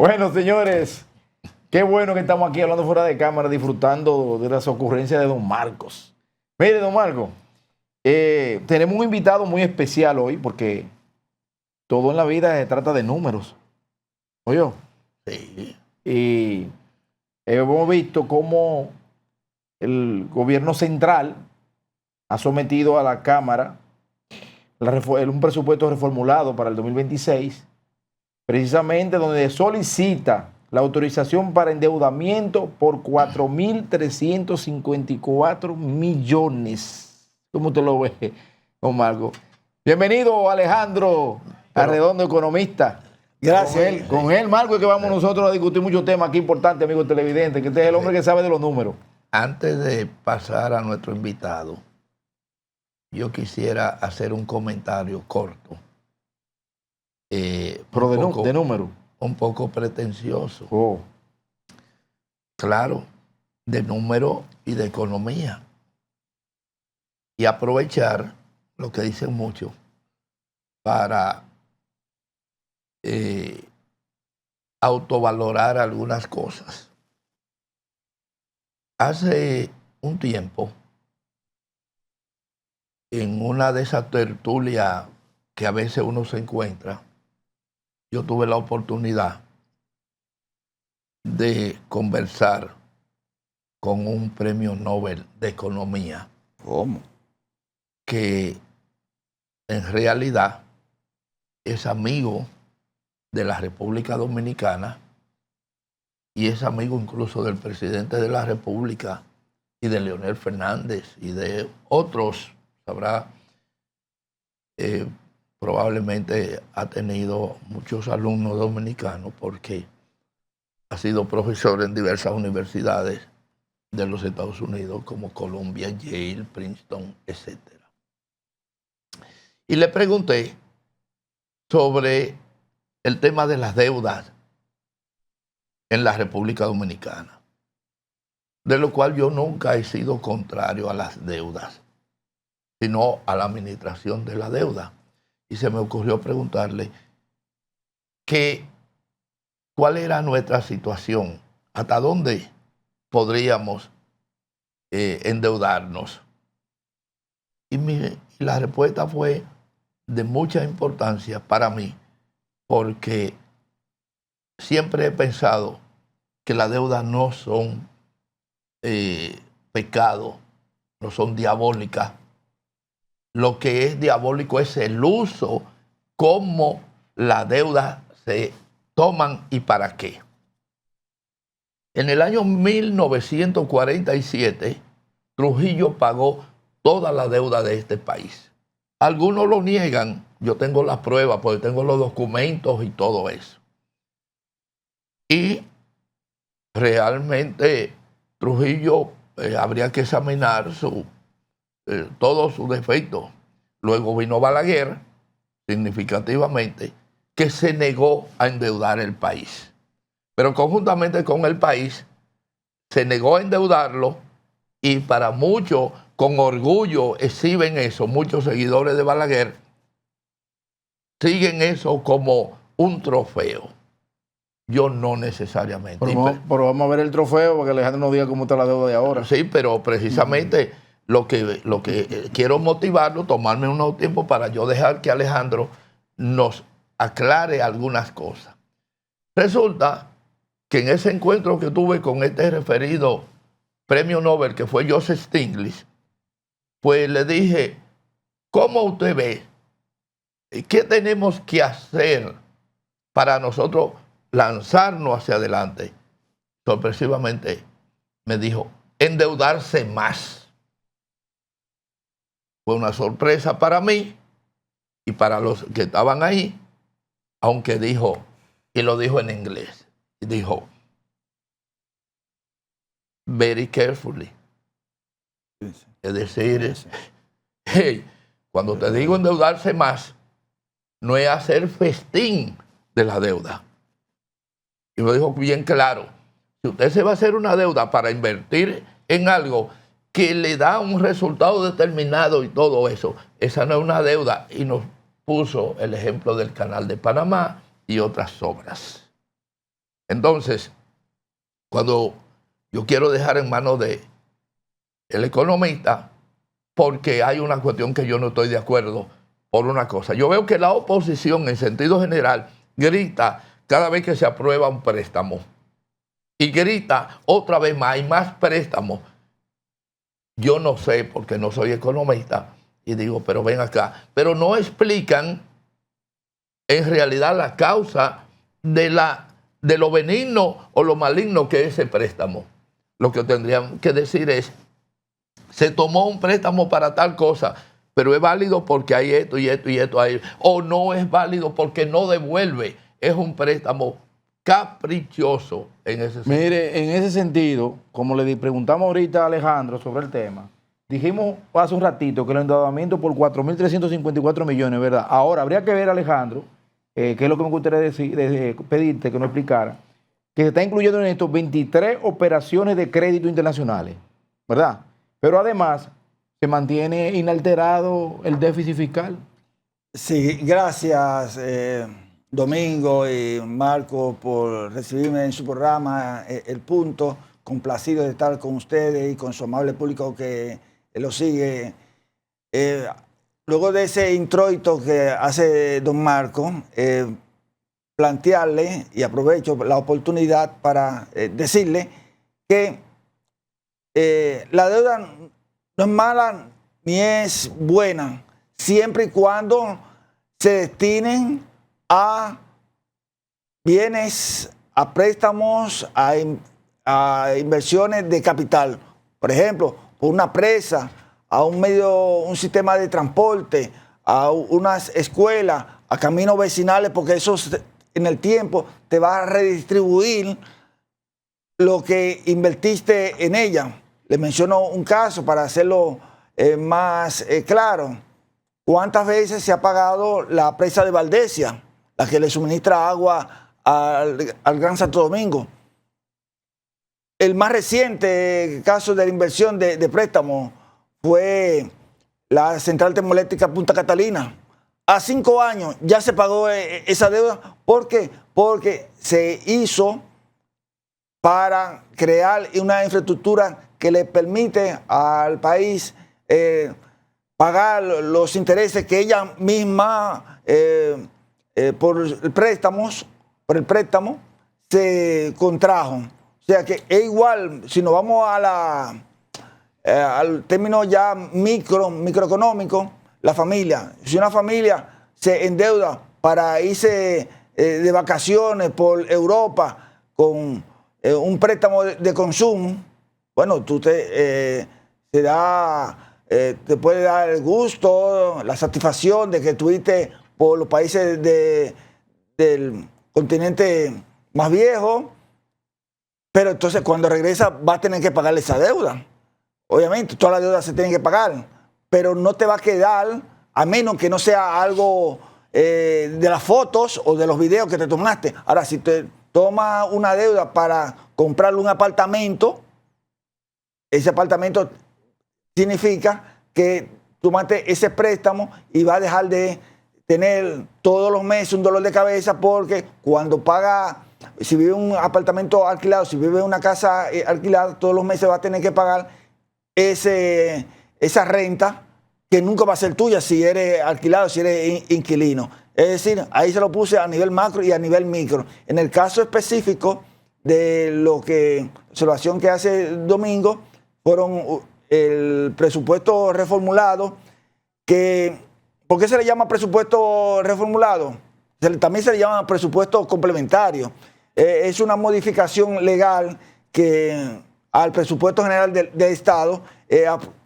Bueno, señores, qué bueno que estamos aquí hablando fuera de cámara, disfrutando de las ocurrencias de don Marcos. Mire, don Marcos, tenemos un invitado muy especial hoy porque todo en la vida se trata de números. ¿Oye? Sí. Y hemos visto cómo el gobierno central ha sometido a la Cámara un presupuesto reformulado para el 2026, precisamente donde solicita la autorización para endeudamiento por 4.354 millones. ¿Cómo te lo ve, don Marco? Bienvenido, Alejandro Arredondo, economista. Gracias. Con él, Marco, es que vamos nosotros a discutir muchos temas aquí importantes, amigos televidentes, que este es el hombre que sabe de los números. Antes de pasar a nuestro invitado, yo quisiera hacer un comentario corto. Pero de número. Un poco pretencioso. Oh. Claro, de número y de economía. Y aprovechar lo que dicen muchos para autovalorar algunas cosas. Hace un tiempo, en una de esas tertulias que a veces uno se encuentra, yo tuve la oportunidad de conversar con un premio Nobel de Economía. ¿Cómo? Que en realidad es amigo de la República Dominicana y es amigo incluso del presidente de la República y de Leonel Fernández y de otros. Sabrá, probablemente ha tenido muchos alumnos dominicanos porque ha sido profesor en diversas universidades de los Estados Unidos como Columbia, Yale, Princeton, etc. Y le pregunté sobre el tema de las deudas en la República Dominicana, de lo cual yo nunca he sido contrario a las deudas, sino a la administración de la deuda. Y se me ocurrió preguntarle cuál era nuestra situación, hasta dónde podríamos endeudarnos. Y la respuesta fue de mucha importancia para mí, porque siempre he pensado que las deudas no son pecado, no son diabólicas. Lo que es diabólico es el uso, cómo las deudas se toman y para qué. En el año 1947, Trujillo pagó toda la deuda de este país. Algunos lo niegan, yo tengo las pruebas porque tengo los documentos y todo eso. Y realmente Trujillo habría que examinar todos sus defectos. Luego vino Balaguer, significativamente, que se negó a endeudar el país. Pero conjuntamente con el país, se negó a endeudarlo y para muchos, con orgullo, exhiben eso. Muchos seguidores de Balaguer siguen eso como un trofeo. Yo no necesariamente. Pero vamos a ver el trofeo para que Alejandro nos diga cómo está la deuda de ahora. Sí, pero precisamente lo que quiero motivarlo, tomarme unos tiempo para yo dejar que Alejandro nos aclare algunas cosas. Resulta que en ese encuentro que tuve con este referido premio Nobel, que fue Joseph Stiglitz, pues le dije, ¿cómo usted ve? ¿Qué tenemos que hacer para nosotros lanzarnos hacia adelante? Sorpresivamente me dijo, endeudarse más. Fue una sorpresa para mí y para los que estaban ahí, aunque dijo, y lo dijo en inglés, dijo, very carefully. Es decir, hey, cuando te digo endeudarse más, no es hacer festín de la deuda. Y lo dijo bien claro. Si usted se va a hacer una deuda para invertir en algo que le da un resultado determinado y todo eso, esa no es una deuda. Y nos puso el ejemplo del Canal de Panamá y otras obras. Entonces, cuando yo quiero dejar en manos de el economista, porque hay una cuestión que yo no estoy de acuerdo por una cosa. Yo veo que la oposición, en sentido general, grita cada vez que se aprueba un préstamo. Y grita otra vez más, hay más préstamos. Yo no sé, porque no soy economista, y digo, pero ven acá. Pero no explican en realidad la causa de lo benigno o lo maligno que es ese préstamo. Lo que tendrían que decir es, se tomó un préstamo para tal cosa, pero es válido porque hay esto y esto y esto ahí, o no es válido porque no devuelve. Es un préstamo caprichoso en ese sentido. Mire, en ese sentido, como le preguntamos ahorita a Alejandro sobre el tema, dijimos hace un ratito que el endeudamiento por 4.354 millones, ¿verdad? Ahora, habría que ver, Alejandro, que es lo que me gustaría pedirte que nos explicara, que se está incluyendo en estos 23 operaciones de crédito internacionales, ¿verdad? Pero además, se mantiene inalterado el déficit fiscal. Sí, gracias Domingo y Marco por recibirme en su programa El Punto. Complacido de estar con ustedes y con su amable público que lo sigue. Luego de ese introito que hace don Marco, plantearle, y aprovecho la oportunidad para decirle que la deuda no es mala ni es buena, siempre y cuando se destinen a bienes, a préstamos, a inversiones de capital. Por ejemplo, por una presa, a un sistema de transporte, a unas escuelas, a caminos vecinales, porque eso en el tiempo te va a redistribuir lo que invertiste en ella. Les menciono un caso para hacerlo más claro. ¿Cuántas veces se ha pagado la presa de Valdesia, la que le suministra agua al Gran Santo Domingo? El más reciente caso de la inversión de préstamo fue la central termoeléctrica Punta Catalina. A 5 años ya se pagó esa deuda. ¿Por qué? Porque se hizo para crear una infraestructura que le permite al país pagar los intereses que ella misma por el préstamo se contrajo. O sea que es igual, si nos vamos a al término ya microeconómico, la familia. Si una familia se endeuda para irse de vacaciones por Europa con un préstamo de consumo, bueno, tú te puede dar el gusto, la satisfacción de que estuviste por los países del continente más viejo, pero entonces cuando regresa vas a tener que pagarle esa deuda. Obviamente, todas las deudas se tienen que pagar, pero no te va a quedar, a menos que no sea algo de las fotos o de los videos que te tomaste. Ahora, si te tomas una deuda para comprarle un apartamento, ese apartamento significa que tomaste ese préstamo y vas a dejar de tener todos los meses un dolor de cabeza, porque cuando paga, si vive en un apartamento alquilado, si vive en una casa alquilada, todos los meses va a tener que pagar esa renta que nunca va a ser tuya si eres alquilado, si eres inquilino. Es decir, ahí se lo puse a nivel macro y a nivel micro. En el caso específico de la observación que hace Domingo, fueron el presupuesto reformulado, ¿por qué se le llama presupuesto reformulado? También se le llama presupuesto complementario. Es una modificación legal que al presupuesto general del Estado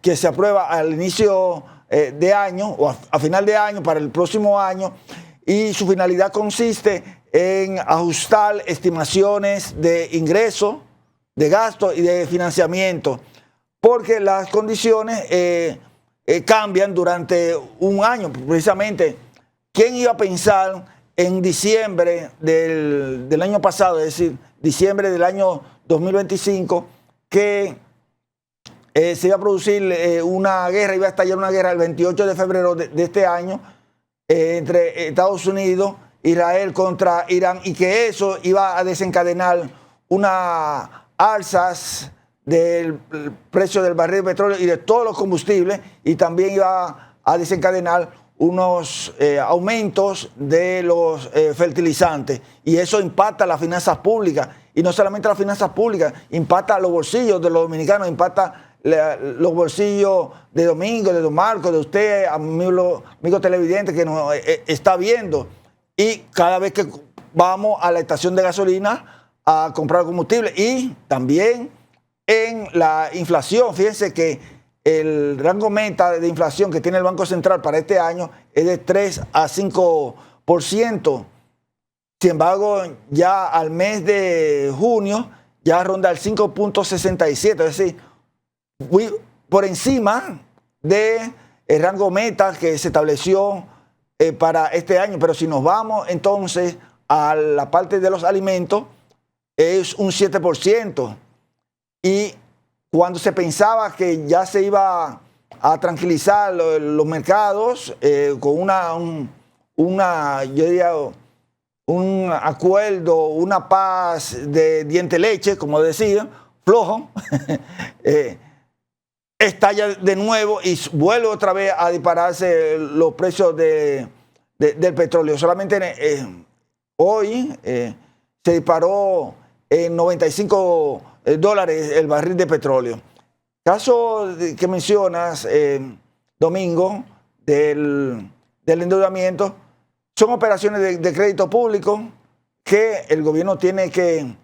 que se aprueba al inicio de año o a final de año para el próximo año, y su finalidad consiste en ajustar estimaciones de ingresos, de gasto y de financiamiento, porque las condiciones cambian durante un año. Precisamente, ¿quién iba a pensar en diciembre del año pasado, es decir, diciembre del año 2025, que se iba a producir una guerra, iba a estallar una guerra el 28 de febrero de este año entre Estados Unidos Israel contra Irán y que eso iba a desencadenar unas alzas del precio del barril de petróleo y de todos los combustibles y también iba a desencadenar unos aumentos de los fertilizantes y eso impacta las finanzas públicas y no solamente las finanzas públicas, impacta los bolsillos de los dominicanos, impacta los bolsillos de Domingo, de Don Marco, de usted, amigo televidente que nos está viendo y cada vez que vamos a la estación de gasolina a comprar combustible y también en la inflación, fíjense que el rango meta de inflación que tiene el Banco Central para este año es de 3 a 5%. Sin embargo, ya al mes de junio ya ronda el 5.67, es decir, por encima del rango meta que se estableció para este año. Pero si nos vamos entonces a la parte de los alimentos, es un 7%. Y cuando se pensaba que ya se iba a tranquilizar los mercados con yo diría, un acuerdo, una paz de diente leche, como decía, flojo, estalla de nuevo y vuelve otra vez a dispararse los precios del petróleo. Solamente hoy se disparó en $95 el barril de petróleo. Caso que mencionas, Domingo, del endeudamiento, son operaciones de crédito público que el gobierno tiene que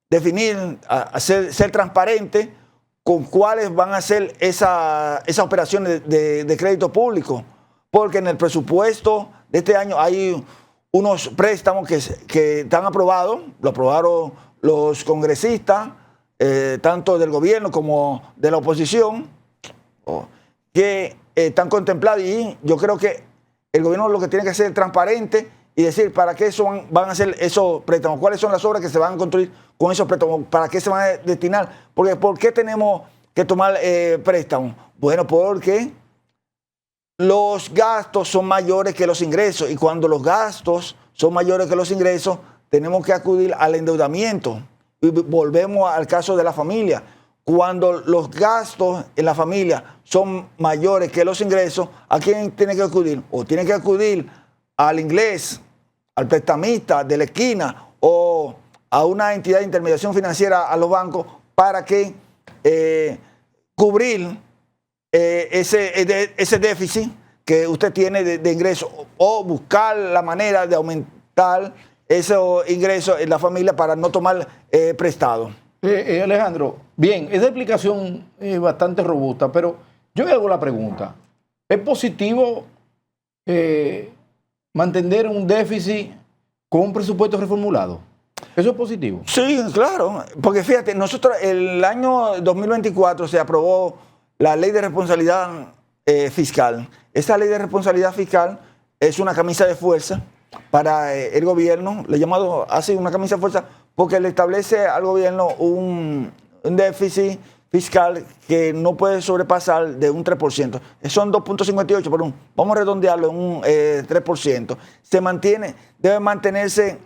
definir, ser transparente con cuáles van a ser esas operaciones de crédito público. Porque en el presupuesto de este año hay unos préstamos que están aprobados, lo aprobaron los congresistas, tanto del gobierno como de la oposición, que están contemplados y yo creo que el gobierno lo que tiene que hacer es transparente y decir para qué van a hacer esos préstamos, cuáles son las obras que se van a construir con esos préstamos, para qué se van a destinar, porque ¿por qué tenemos que tomar préstamos? Bueno, porque los gastos son mayores que los ingresos y cuando los gastos son mayores que los ingresos tenemos que acudir al endeudamiento. Y volvemos al caso de la familia. Cuando los gastos en la familia son mayores que los ingresos, ¿a quién tiene que acudir? O tiene que acudir al inglés, al prestamista de la esquina o a una entidad de intermediación financiera, a los bancos, para que cubrir ese déficit que usted tiene de ingresos o buscar la manera de aumentar esos ingresos en la familia para no tomar prestado. Alejandro, bien, esa explicación es bastante robusta, pero yo le hago la pregunta. ¿Es positivo mantener un déficit con un presupuesto reformulado? ¿Eso es positivo? Sí, claro, porque fíjate, nosotros el año 2024 se aprobó la ley de responsabilidad fiscal. Esa ley de responsabilidad fiscal es una camisa de fuerza para el gobierno, le he llamado así una camisa de fuerza, porque le establece al gobierno un déficit fiscal que no puede sobrepasar de un 3%. Son 2.58, pero vamos a redondearlo en un 3%. Debe mantenerse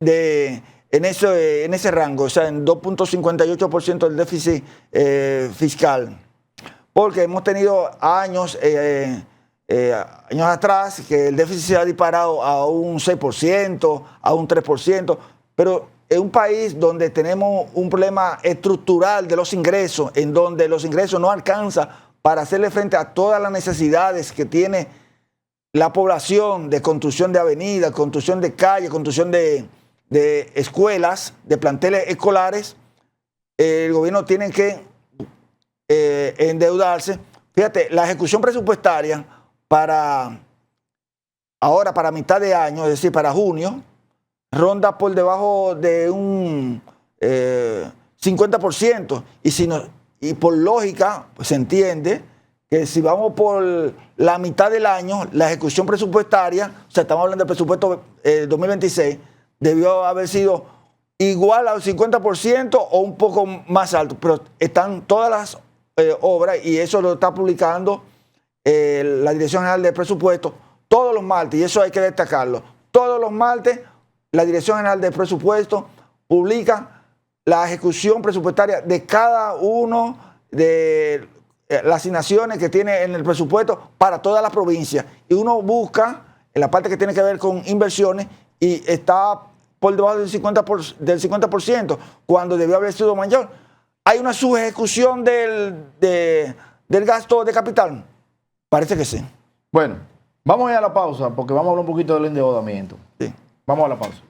en ese rango, o sea, en 2.58% del déficit fiscal. Porque hemos tenido años atrás que el déficit se ha disparado a un 6%, a un 3%, pero en un país donde tenemos un problema estructural de los ingresos, en donde los ingresos no alcanzan para hacerle frente a todas las necesidades que tiene la población de construcción de avenidas, construcción de calles, construcción de escuelas, de planteles escolares, el gobierno tiene que endeudarse. Fíjate, la ejecución presupuestaria para mitad de año, es decir, para junio, ronda por debajo de un 50%. Y por lógica, pues se entiende que si vamos por la mitad del año, la ejecución presupuestaria, o sea, estamos hablando del presupuesto 2026, debió haber sido igual al 50% o un poco más alto. Pero están todas las obras y eso lo está publicando la Dirección General de Presupuesto todos los martes, y eso hay que destacarlo. todos los martes la Dirección General de Presupuesto publica la ejecución presupuestaria de cada uno de las asignaciones que tiene en el presupuesto para toda la provincia. Y uno busca en la parte que tiene que ver con inversiones y está por debajo del 50%, cuando debió haber sido mayor. ¿Hay una subejecución del gasto de capital? Parece que sí. Bueno, vamos a ir a la pausa porque vamos a hablar un poquito del endeudamiento. Sí. Vamos a la pausa.